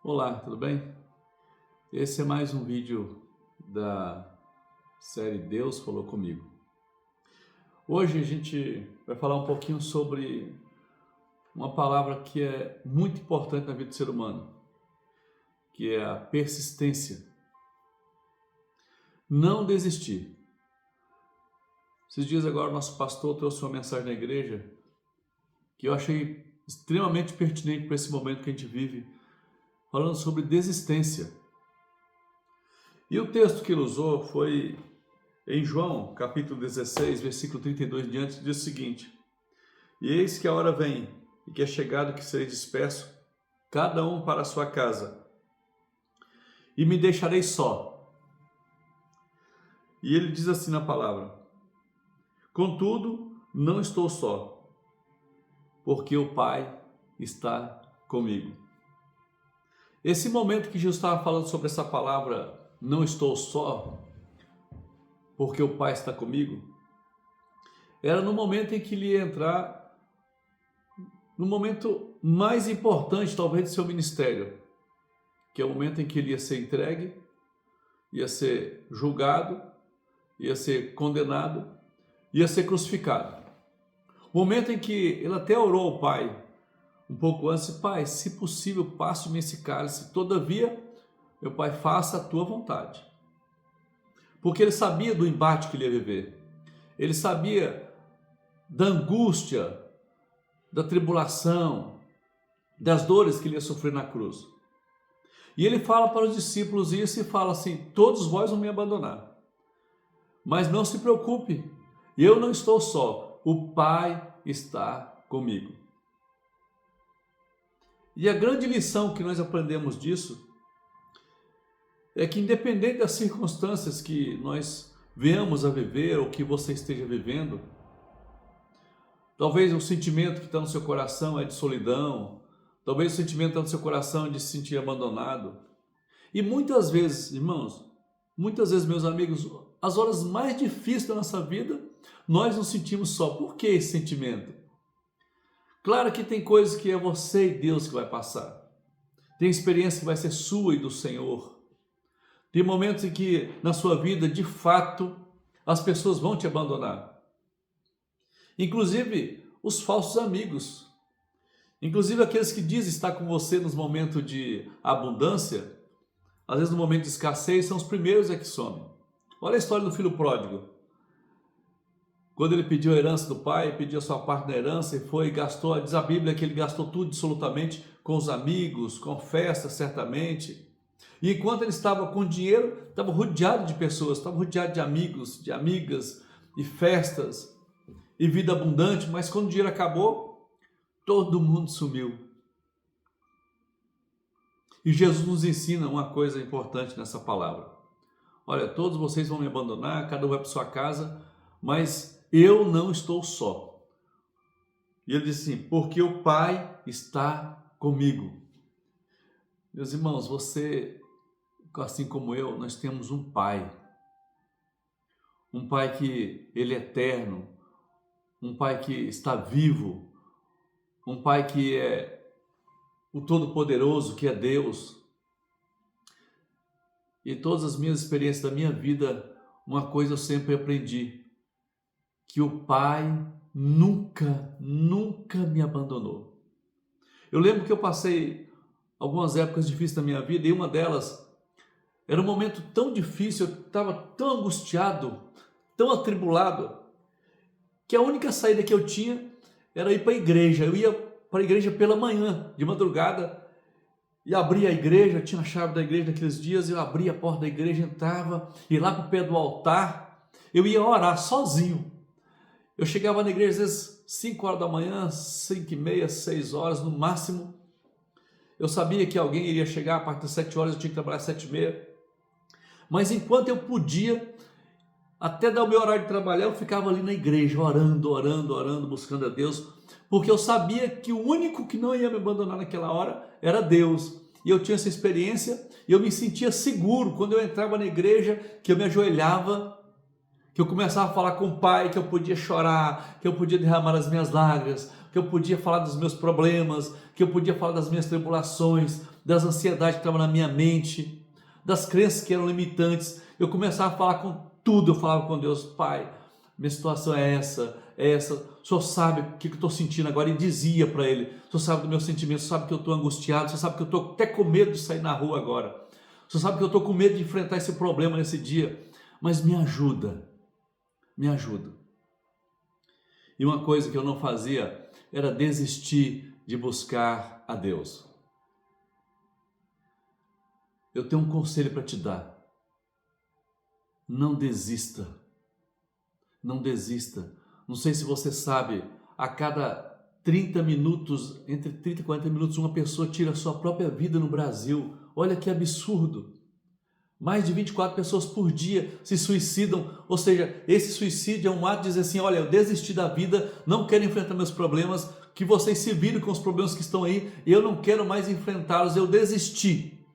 Olá, tudo bem? Esse é mais um vídeo da série Deus Falou Comigo. Hoje a gente vai falar um pouquinho sobre uma palavra que é muito importante na vida do ser humano, que é a persistência. Não desistir. Esses dias agora nosso pastor trouxe uma mensagem na igreja que eu achei extremamente pertinente para esse momento que a gente vive, falando sobre desistência. E o texto que ele usou foi em João, capítulo 16, versículo 32 em diante, diz o seguinte: E eis que a hora vem, e que é chegado que serei disperso, cada um para a sua casa, e me deixarei só. E ele diz assim na palavra: Contudo, não estou só, porque o Pai está comigo. Esse momento que Jesus estava falando sobre essa palavra, não estou só, porque o Pai está comigo, era no momento em que ele ia entrar no momento mais importante, talvez, do seu ministério, que é o momento em que ele ia ser entregue, ia ser julgado, ia ser condenado, ia ser crucificado. O momento em que ele até orou ao Pai, um pouco antes: Pai, se possível, passe-me esse cálice, todavia, meu Pai, faça a tua vontade. Porque ele sabia do embate que ele ia viver, ele sabia da angústia, da tribulação, das dores que ele ia sofrer na cruz. E ele fala para os discípulos isso e fala assim: todos vós vão me abandonar, mas não se preocupe, eu não estou só, o Pai está comigo. E a grande lição que nós aprendemos disso é que, independente das circunstâncias que nós venhamos a viver ou que você esteja vivendo, talvez o sentimento que está no seu coração é de solidão, talvez o sentimento que está no seu coração é de se sentir abandonado. E muitas vezes, irmãos, muitas vezes, meus amigos, as horas mais difíceis da nossa vida, nós nos sentimos só. Por que esse sentimento? Claro que tem coisas que é você e Deus que vai passar. Tem experiência que vai ser sua e do Senhor. Tem momentos em que na sua vida, de fato, as pessoas vão te abandonar. Inclusive os falsos amigos. Inclusive aqueles que dizem estar com você nos momentos de abundância, às vezes no momento de escassez, são os primeiros que somem. Olha a história do filho pródigo. Quando ele pediu a herança do pai, pediu a sua parte da herança e foi e gastou, diz a Bíblia que ele gastou tudo absolutamente com os amigos, com festas certamente. E enquanto ele estava com dinheiro, estava rodeado de pessoas, estava rodeado de amigos, de amigas, e festas, e vida abundante, mas quando o dinheiro acabou, todo mundo sumiu. E Jesus nos ensina uma coisa importante nessa palavra: olha, todos vocês vão me abandonar, cada um vai para sua casa, mas eu não estou só. E ele disse assim: porque o Pai está comigo. Meus irmãos, você, assim como eu, nós temos um Pai que ele é eterno, um Pai que está vivo, um Pai que é o Todo-Poderoso, que é Deus. E todas as minhas experiências da minha vida, uma coisa eu sempre aprendi: que o Pai nunca me abandonou. Eu lembro que eu passei algumas épocas difíceis na minha vida, e uma delas era um momento tão difícil, eu estava tão angustiado, tão atribulado, que a única saída que eu tinha era ir para a igreja. Eu ia para a igreja pela manhã, de madrugada, e abria a igreja, tinha a chave da igreja naqueles dias, eu abria a porta da igreja, entrava, e lá para o pé do altar, eu ia orar sozinho. Eu chegava na igreja às vezes 5 horas da manhã, 5 e meia, 6 horas no máximo. Eu sabia que alguém iria chegar a partir das 7 horas, eu tinha que trabalhar às 7 e meia. Mas enquanto eu podia, até dar o meu horário de trabalhar, eu ficava ali na igreja, orando, buscando a Deus, porque eu sabia que o único que não ia me abandonar naquela hora era Deus. E eu tinha essa experiência, e eu me sentia seguro quando eu entrava na igreja, que eu me ajoelhava, que eu começava a falar com o Pai, que eu podia chorar, que eu podia derramar as minhas lágrimas, que eu podia falar dos meus problemas, que eu podia falar das minhas tribulações, das ansiedades que estavam na minha mente, das crenças que eram limitantes. Eu começava a falar com tudo, eu falava com Deus: Pai, minha situação é essa, o Senhor sabe o que eu estou sentindo agora, e dizia para Ele: o Senhor sabe do meu sentimento, o Senhor sabe que eu estou angustiado, o Senhor sabe que eu estou até com medo de sair na rua agora, o Senhor sabe que eu estou com medo de enfrentar esse problema nesse dia, mas me ajuda, me ajuda. E uma coisa que eu não fazia era desistir de buscar a Deus. Eu tenho um conselho para te dar: não desista, não desista. Não sei se você sabe, a cada 30 minutos, entre 30 e 40 minutos, uma pessoa tira a sua própria vida no Brasil. Olha que absurdo. Mais de 24 pessoas por dia se suicidam, ou seja, esse suicídio é um ato de dizer assim: olha, eu desisti da vida, não quero enfrentar meus problemas, que vocês se virem com os problemas que estão aí, eu não quero mais enfrentá-los, eu desisti.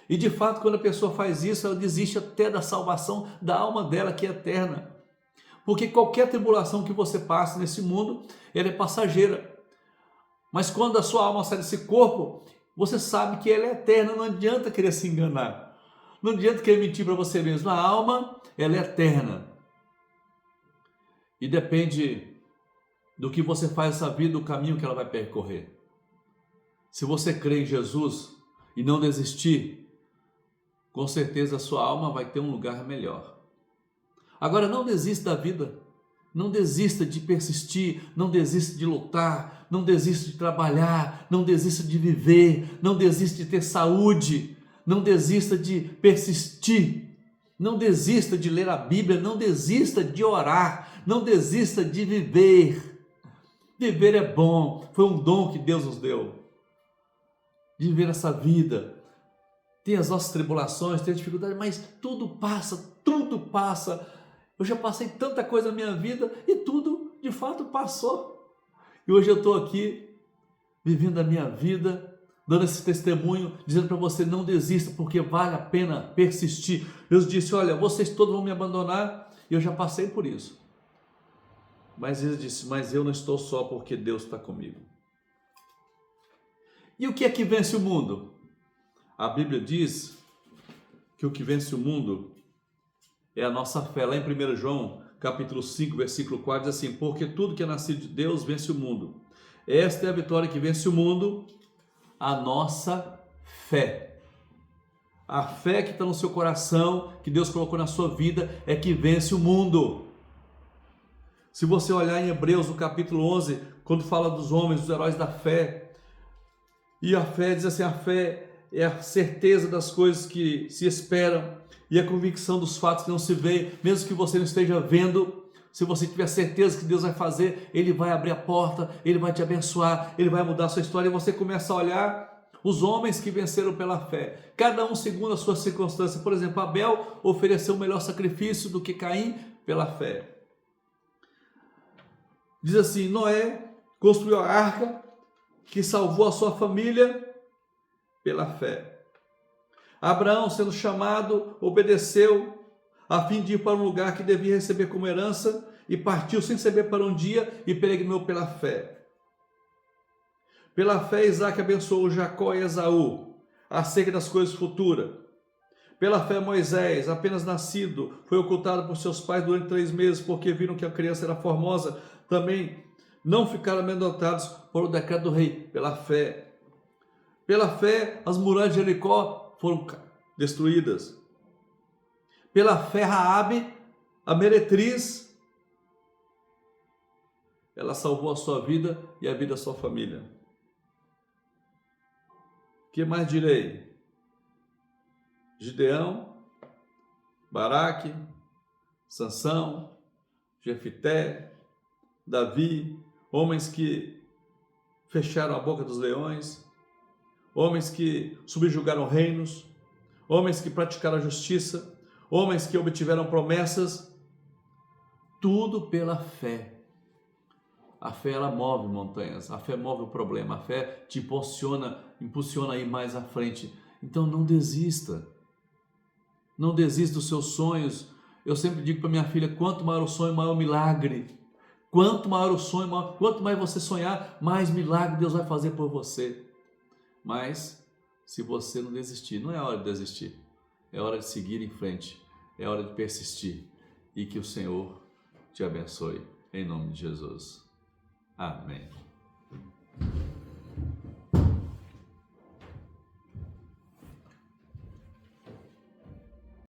E de fato, quando a pessoa faz isso, ela desiste até da salvação da alma dela, que é eterna. Porque qualquer tribulação que você passe nesse mundo, ela é passageira. Mas quando a sua alma sai desse corpo, você sabe que ela é eterna, não adianta querer se enganar. Não adianta querer mentir para você mesmo. A alma, ela é eterna. E depende do que você faz nessa vida, o caminho que ela vai percorrer. Se você crê em Jesus e não desistir, com certeza a sua alma vai ter um lugar melhor. Agora, não desista da vida. Não desista de persistir, não desista de lutar, não desista de trabalhar, não desista de viver, não desista de ter saúde, não desista de persistir, não desista de ler a Bíblia, não desista de orar, não desista de viver. Viver é bom, foi um dom que Deus nos deu. De viver essa vida. Tem as nossas tribulações, tem as dificuldades, mas tudo passa, tudo passa. Eu já passei tanta coisa na minha vida e tudo de fato passou. E hoje eu estou aqui, vivendo a minha vida, dando esse testemunho, dizendo para você: não desista, porque vale a pena persistir. Deus disse: olha, vocês todos vão me abandonar, e eu já passei por isso. Mas ele disse: mas eu não estou só, porque Deus está comigo. E o que é que vence o mundo? A Bíblia diz que o que vence o mundo é a nossa fé. Lá em 1 João, capítulo 5, versículo 4, diz assim: porque tudo que é nascido de Deus vence o mundo. Esta é a vitória que vence o mundo, a nossa fé. A fé que está no seu coração, que Deus colocou na sua vida, é que vence o mundo. Se você olhar em Hebreus, no capítulo 11, quando fala dos homens, dos heróis da fé, e a fé diz assim: a fé é a certeza das coisas que se esperam e a convicção dos fatos que não se veem, mesmo que você não esteja vendo. Se você tiver certeza que Deus vai fazer, Ele vai abrir a porta, Ele vai te abençoar, Ele vai mudar a sua história, e você começa a olhar os homens que venceram pela fé, cada um segundo a sua circunstância. Por exemplo, Abel ofereceu um melhor sacrifício do que Caim pela fé. Diz assim: Noé construiu a arca que salvou a sua família pela fé. Abraão, sendo chamado, obedeceu a fim de ir para um lugar que devia receber como herança, e partiu sem saber para um dia e peregrinou pela fé. Pela fé, Isaac abençoou Jacó e Esaú acerca das coisas futuras. Pela fé, Moisés, apenas nascido, foi ocultado por seus pais durante 3 meses, porque viram que a criança era formosa. Também não ficaram amedrontados por o decreto do rei. Pela fé. Pela fé, as muralhas de Jericó foram destruídas. Pela fé, Raabe, a meretriz, ela salvou a sua vida e a vida da sua família. O que mais direi? Gideão, Baraque, Sansão, Jefité, Davi, homens que fecharam a boca dos leões, homens que subjugaram reinos, homens que praticaram a justiça, homens que obtiveram promessas, tudo pela fé. A fé, ela move montanhas, a fé move o problema, a fé te impulsiona a ir mais à frente. Então não desista, não desista dos seus sonhos. Eu sempre digo para minha filha: quanto maior o sonho, maior o milagre. Quanto maior o sonho, quanto mais você sonhar, mais milagre Deus vai fazer por você. Mas, se você não desistir, não é hora de desistir, é hora de seguir em frente, é hora de persistir, e que o Senhor te abençoe, em nome de Jesus. Amém.